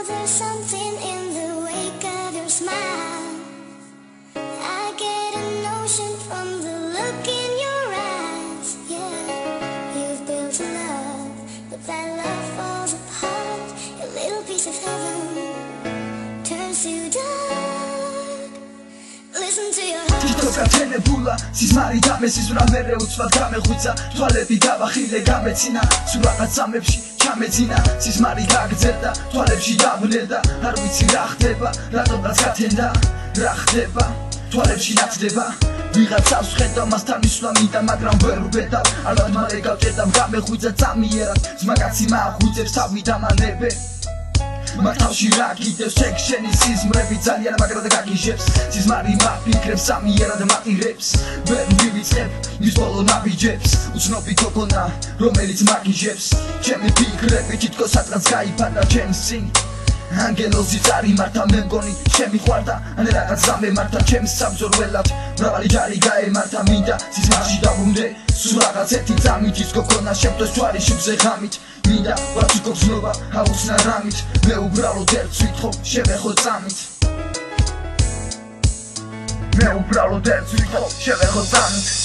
there's something in the wake of your smile. I get a notion from the look in your eyes. Yeah, you've built a love, but that love falls apart. Your little piece of heaven turns to dark. Listen to your heart. Tito kathenebula, sismari damesi zura mere utsvat gamekhwitsa, tვალები გავახილე გამეცინა, სულ რაღაც სამებში ჩამეძინა, სისმარი გაგრძელდა, თვალებში დავნელდა, არ ვიცი რა ხდება, რატომაც გათენდა, რა ხდება, თვალებში ნაცდება, ვიღაცავს ხედავ მასთან მისვლა მინდა, მაგრამ ვერ ვბედავ, ალბათ მალე გავჭერდა, გამეხვიძა წამიერად, ძმაკაცი მახვიძებს თავი დამანებე. Მათავში რა კიდევ შენი სიზმრები ძალიან მაგრად გაგიჟებს სიზმარი მაფიქრებს სამიერად მატირებს ვერ მივიწყებ მის ბოლო ნაბიჯებს უცნობი გოგონა რომელიც მაგიჟებს ჩემი ფიქრები თითქოს სადღაც გაიფარდა ჩემს წინ ანგელოზი წარიმართა მე მგონი შემიყვარდა ან რაღაც გამემართა ჩემს სამზორველად მრავალი ჯარი გაემართა მინდა სიზმარში დაბრუნდე სულ რაღაც ერთი წამით ის გოგონა შემდგოს ჯვარი შიბზე ღამით მინდა ვარც გოგზნობა აუხსნა რამით მე უბრალოდ ერთს ვითხოვ შევეხო წამით მე უბრალოდ ერთს ვითხოვ შევეხო წამით